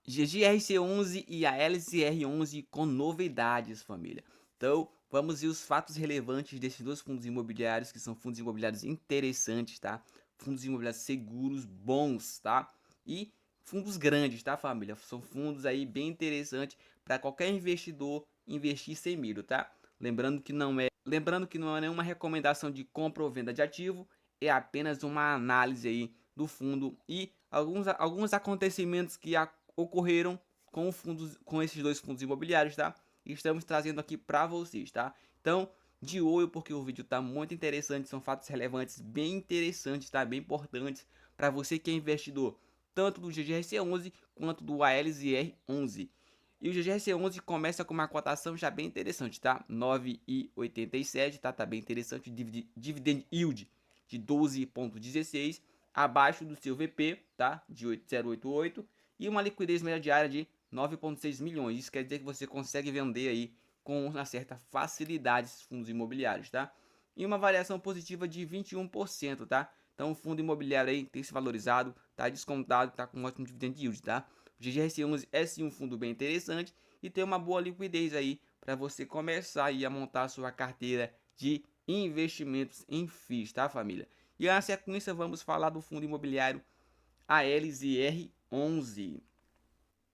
GGRC11 e a LCR11 com novidades, família. Então, vamos ver os fatos relevantes desses dois fundos imobiliários, que são fundos imobiliários interessantes, tá? Fundos imobiliários seguros, bons, tá? E fundos grandes, tá, família? São fundos aí bem interessantes para qualquer investidor investir sem medo, tá? Lembrando que não é nenhuma recomendação de compra ou venda de ativo, é apenas uma análise aí do fundo e alguns acontecimentos que ocorreram com esses dois fundos imobiliários, tá? E estamos trazendo aqui para vocês, tá? Então, de olho, porque o vídeo tá muito interessante, são fatos relevantes, bem interessantes, tá? Bem importantes para você que é investidor, tanto do GGRC11 quanto do ALZR11. E o GGRC11 começa com uma cotação já bem interessante, tá? 9,87, tá? Tá bem interessante, dividend yield de 12,16, abaixo do seu VP, tá? De 8,088 e uma liquidez média diária de 9,6 milhões. Isso quer dizer que você consegue vender aí com uma certa facilidade esses fundos imobiliários, tá? E uma variação positiva de 21%, tá? Então o fundo imobiliário aí tem se valorizado, tá descontado, tá com um ótimo dividend yield, tá? O GGRC11 é sim um fundo bem interessante e tem uma boa liquidez aí para você começar aí a montar a sua carteira de investimentos em FIIs, tá, família? E na sequência vamos falar do fundo imobiliário ALZR11.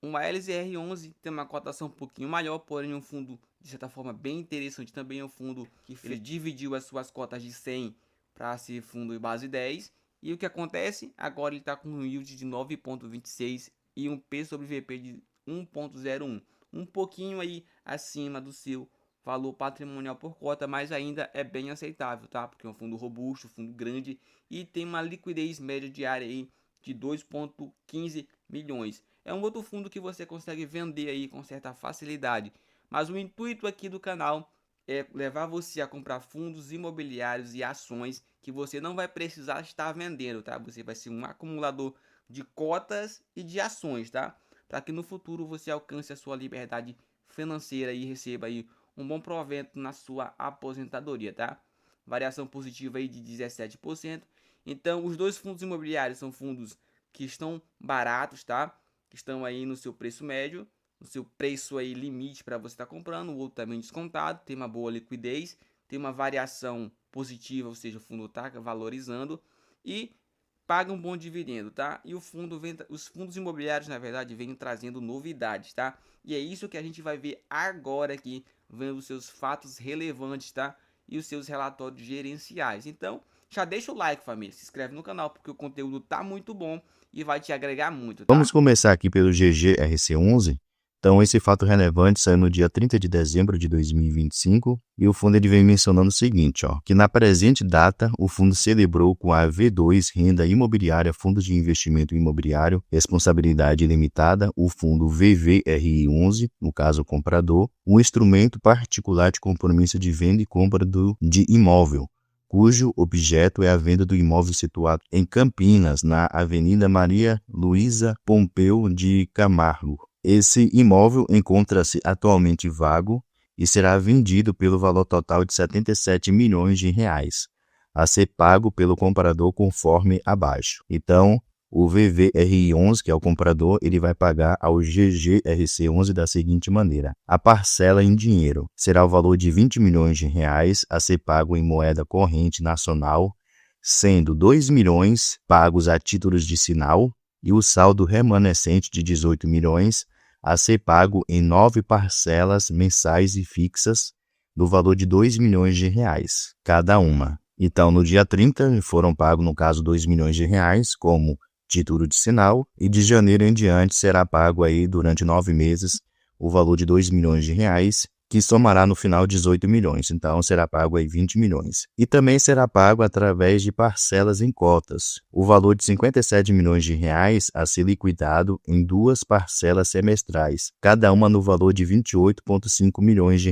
O ALZR11 tem uma cotação um pouquinho maior, porém um fundo de certa forma bem interessante. Também é um fundo que ele dividiu as suas cotas de 100 para ser fundo base 10. E o que acontece? Agora ele está com um yield de 9,26 e um P sobre VP de 1,01. Um pouquinho aí acima do seu valor patrimonial por cota, mas ainda é bem aceitável, tá? Porque é um fundo robusto, fundo grande e tem uma liquidez média diária aí de 2,15 milhões. É um outro fundo que você consegue vender aí com certa facilidade. Mas o intuito aqui do canal é levar você a comprar fundos imobiliários e ações que você não vai precisar estar vendendo, tá? Você vai ser um acumulador de cotas e de ações, tá? Para que no futuro você alcance a sua liberdade financeira e receba aí um bom provento na sua aposentadoria, tá? Variação positiva aí de 17%. Então, os dois fundos imobiliários são fundos que estão baratos, tá? Que estão aí no seu preço médio, no seu preço aí limite para você estar comprando. O outro também descontado, tem uma boa liquidez, tem uma variação positiva, ou seja, o fundo está valorizando e paga um bom dividendo, tá? E os fundos imobiliários, na verdade, vêm trazendo novidades, tá? E é isso que a gente vai ver agora aqui, vendo os seus fatos relevantes, tá? E os seus relatórios gerenciais. Então, já deixa o like, família, se inscreve no canal, porque o conteúdo tá muito bom e vai te agregar muito, tá? Vamos começar aqui pelo GGRC11. Então, esse fato relevante saiu no dia 30 de dezembro de 2025 e o fundo ele vem mencionando o seguinte, que na presente data o fundo celebrou com a V2 Renda Imobiliária Fundos de Investimento Imobiliário Responsabilidade Limitada, o fundo VVRI11, no caso comprador, um instrumento particular de compromisso de venda e compra de imóvel, cujo objeto é a venda do imóvel situado em Campinas, na Avenida Maria Luísa Pompeu de Camargo. Esse imóvel encontra-se atualmente vago e será vendido pelo valor total de R$ 77 milhões, a ser pago pelo comprador conforme abaixo. Então, o VVRI11, que é o comprador, ele vai pagar ao GGRC11 da seguinte maneira. A parcela em dinheiro será o valor de R$ 20 milhões a ser pago em moeda corrente nacional, sendo R$ 2 milhões pagos a títulos de sinal e o saldo remanescente de R$ 18 milhões a ser pago em 9 parcelas mensais e fixas do valor de R$ 2 milhões cada uma. Então, no dia 30, foram pagos, no caso, R$ 2 milhões como título de sinal, e de janeiro em diante será pago aí durante 9 meses o valor de R$ 2 milhões, que somará no final 18 milhões, então será pago aí 20 milhões. E também será pago através de parcelas em cotas, o valor de R$ 57 milhões a ser liquidado em 2 parcelas semestrais, cada uma no valor de R$ 28,5 milhões,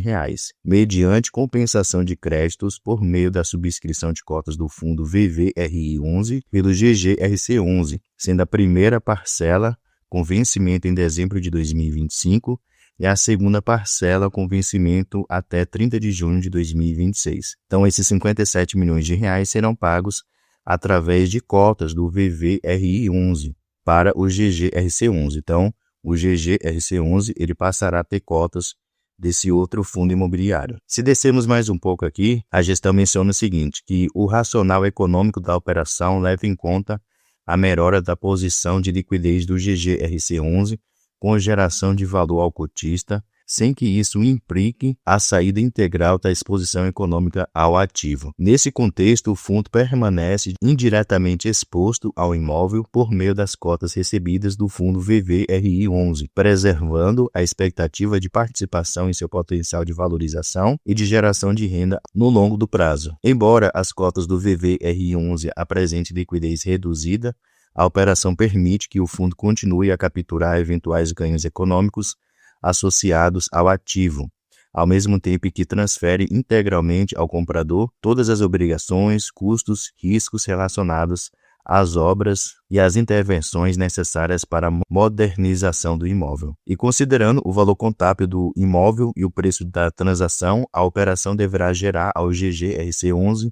mediante compensação de créditos por meio da subscrição de cotas do fundo VVRI11 pelo GGRC11, sendo a primeira parcela com vencimento em dezembro de 2025 e a segunda parcela com vencimento até 30 de junho de 2026. Então, esses R$ 57 milhões serão pagos através de cotas do VVRI11 para o GGRC11. Então, o GGRC11 ele passará a ter cotas desse outro fundo imobiliário. Se descermos mais um pouco aqui, a gestão menciona o seguinte, que o racional econômico da operação leva em conta a melhora da posição de liquidez do GGRC11 com geração de valor ao cotista, sem que isso implique a saída integral da exposição econômica ao ativo. Nesse contexto, o fundo permanece indiretamente exposto ao imóvel por meio das cotas recebidas do fundo VVRI11, preservando a expectativa de participação em seu potencial de valorização e de geração de renda no longo do prazo. Embora as cotas do VVRI11 apresentem liquidez reduzida, a operação permite que o fundo continue a capturar eventuais ganhos econômicos associados ao ativo, ao mesmo tempo que transfere integralmente ao comprador todas as obrigações, custos, riscos relacionados às obras e às intervenções necessárias para a modernização do imóvel. E considerando o valor contábil do imóvel e o preço da transação, a operação deverá gerar ao GGRC11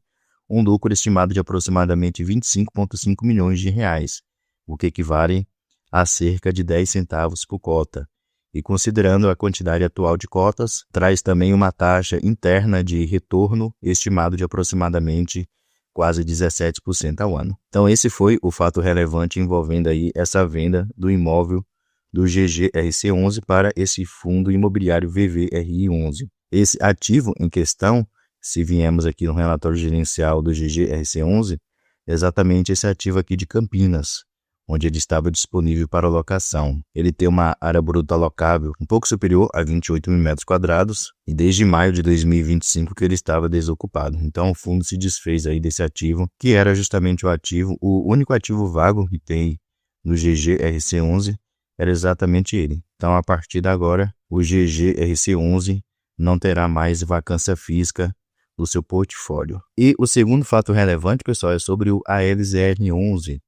um lucro estimado de aproximadamente R$ 25,5 milhões, o que equivale a cerca de 10 centavos por cota. E considerando a quantidade atual de cotas, traz também uma taxa interna de retorno estimado de aproximadamente quase 17% ao ano. Então esse foi o fato relevante envolvendo aí essa venda do imóvel do GGRC11 para esse fundo imobiliário VVRI11. Esse ativo em questão, se viemos aqui no relatório gerencial do GGRC11, é exatamente esse ativo aqui de Campinas, onde ele estava disponível para locação. Ele tem uma área bruta alocável um pouco superior a 28 mil metros quadrados e desde maio de 2025 que ele estava desocupado. Então o fundo se desfez aí desse ativo, que era justamente o único ativo vago que tem no GGRC11 era exatamente ele. Então a partir de agora o GGRC11 não terá mais vacância física do seu portfólio. E o segundo fato relevante, pessoal, é sobre o ALZR11.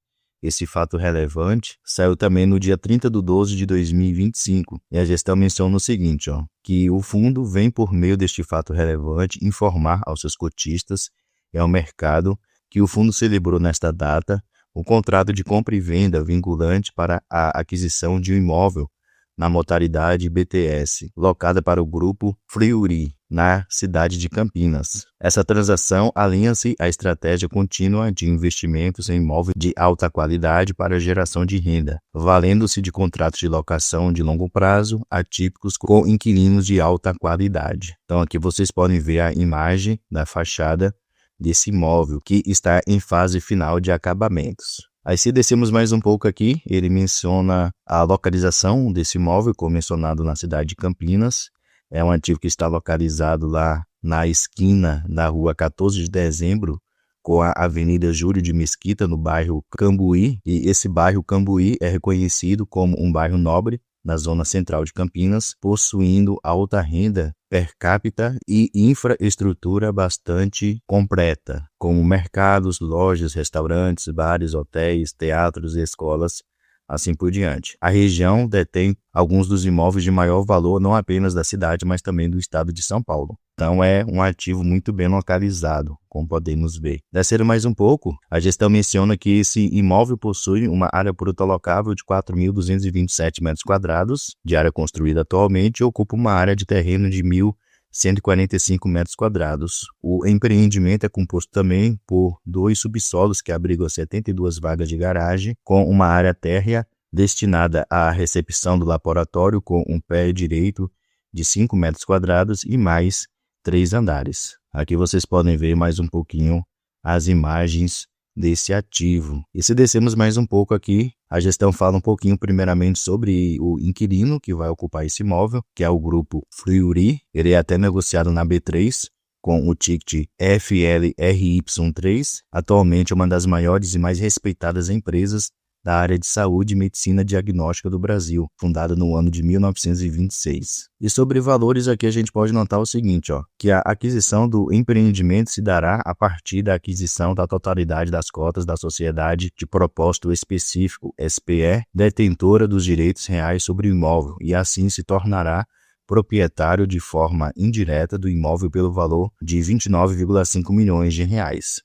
Esse fato relevante saiu também no dia 30 de 12 de 2025 e a gestão menciona o seguinte, que o fundo vem por meio deste fato relevante informar aos seus cotistas e ao mercado que o fundo celebrou nesta data o contrato de compra e venda vinculante para a aquisição de um imóvel na modalidade BTS, locada para o grupo Fleury, na cidade de Campinas. Essa transação alinha-se à estratégia contínua de investimentos em imóveis de alta qualidade para geração de renda, valendo-se de contratos de locação de longo prazo atípicos com inquilinos de alta qualidade. Então aqui vocês podem ver a imagem da fachada desse imóvel que está em fase final de acabamentos. Aí se descemos mais um pouco aqui, ele menciona a localização desse imóvel, como mencionado na cidade de Campinas. É um ativo que está localizado lá na esquina da rua 14 de dezembro, com a Avenida Júlio de Mesquita, no bairro Cambuí. E esse bairro Cambuí é reconhecido como um bairro nobre na zona central de Campinas, possuindo alta renda per capita e infraestrutura bastante completa, como mercados, lojas, restaurantes, bares, hotéis, teatros e escolas, assim por diante. A região detém alguns dos imóveis de maior valor, não apenas da cidade, mas também do estado de São Paulo. Então é um ativo muito bem localizado, como podemos ver. Descendo mais um pouco, a gestão menciona que esse imóvel possui uma área bruta alocável de 4.227 metros quadrados de área construída atualmente e ocupa uma área de terreno de 1.145 metros quadrados. O empreendimento é composto também por 2 subsolos que abrigam 72 vagas de garagem, com uma área térrea destinada à recepção do laboratório com um pé direito de 5 metros quadrados e mais 3 andares. Aqui vocês podem ver mais um pouquinho as imagens desse ativo. E se descermos mais um pouco aqui, a gestão fala um pouquinho primeiramente sobre o inquilino que vai ocupar esse imóvel, que é o grupo Fleury. Ele é até negociado na B3 com o ticket FLRY3. Atualmente é uma das maiores e mais respeitadas empresas da área de saúde e medicina diagnóstica do Brasil, fundada no ano de 1926. E sobre valores aqui a gente pode notar o seguinte, que a aquisição do empreendimento se dará a partir da aquisição da totalidade das cotas da sociedade de propósito específico, SPE, detentora dos direitos reais sobre o imóvel, e assim se tornará proprietário de forma indireta do imóvel pelo valor de R$ 29,5 milhões.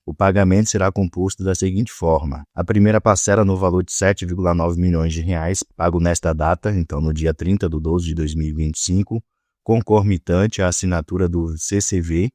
O pagamento será composto da seguinte forma: a primeira parcela no valor de R$ 7,9 milhões, pago nesta data, então no dia 30/12 de 2025, concomitante à assinatura do CCV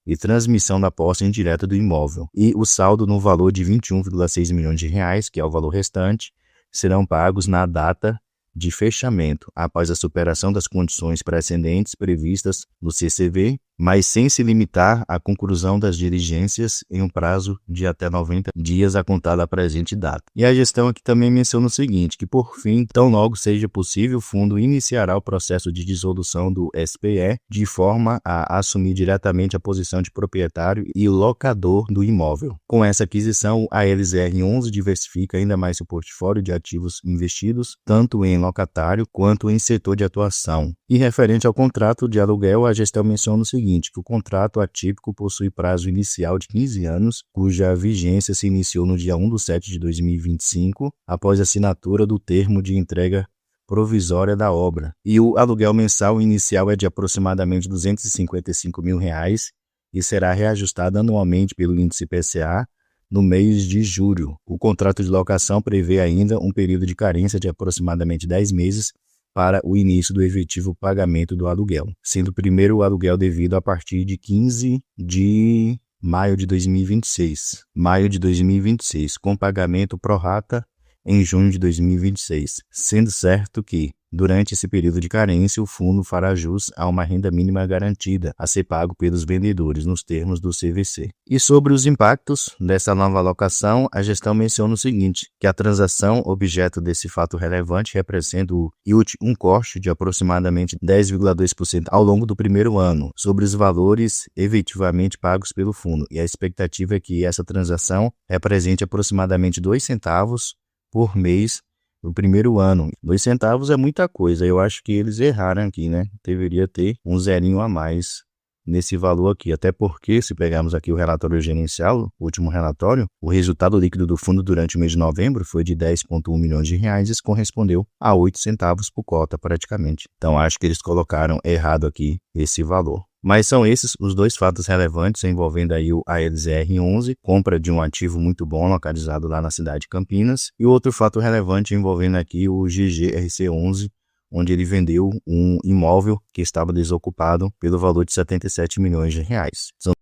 e transmissão da posse indireta do imóvel, e o saldo no valor de R$ 21,6 milhões, que é o valor restante, serão pagos na data de fechamento, após a superação das condições precedentes previstas no CCV, mas sem se limitar à conclusão das diligências em um prazo de até 90 dias a contar da presente data. E a gestão aqui também menciona o seguinte, que por fim, tão logo seja possível, o fundo iniciará o processo de dissolução do SPE, de forma a assumir diretamente a posição de proprietário e locador do imóvel. Com essa aquisição, a LZR11 diversifica ainda mais seu portfólio de ativos investidos, tanto em locatário quanto em setor de atuação. E referente ao contrato de aluguel, a gestão menciona o seguinte, que o contrato atípico possui prazo inicial de 15 anos, cuja vigência se iniciou no dia 1/7 de 2025, após a assinatura do termo de entrega provisória da obra. E o aluguel mensal inicial é de aproximadamente R$ 255 mil e será reajustado anualmente pelo índice IPCA no mês de julho. O contrato de locação prevê ainda um período de carência de aproximadamente 10 meses para o início do efetivo pagamento do aluguel, sendo o primeiro aluguel devido a partir de 15 de maio de 2026, com pagamento pro rata em junho de 2026, sendo certo que, durante esse período de carência, o fundo fará jus a uma renda mínima garantida a ser pago pelos vendedores nos termos do CVC. E sobre os impactos dessa nova alocação, a gestão menciona o seguinte, que a transação objeto desse fato relevante representa um corte de aproximadamente 10,2% ao longo do primeiro ano sobre os valores efetivamente pagos pelo fundo, e a expectativa é que essa transação represente aproximadamente 2 centavos por mês no primeiro ano. 2 centavos é muita coisa, eu acho que eles erraram aqui, né? Deveria ter um zerinho a mais nesse valor aqui, até porque, se pegarmos aqui o relatório gerencial, o último relatório, o resultado líquido do fundo durante o mês de novembro foi de R$ 10,1 milhões, isso correspondeu a 8 centavos por cota praticamente. Então acho que eles colocaram errado aqui esse valor. Mas são esses os dois fatos relevantes envolvendo aí a LZR11, compra de um ativo muito bom localizado lá na cidade de Campinas, e o outro fato relevante envolvendo aqui o GGRC11, onde ele vendeu um imóvel que estava desocupado pelo valor de R$ 77 milhões. São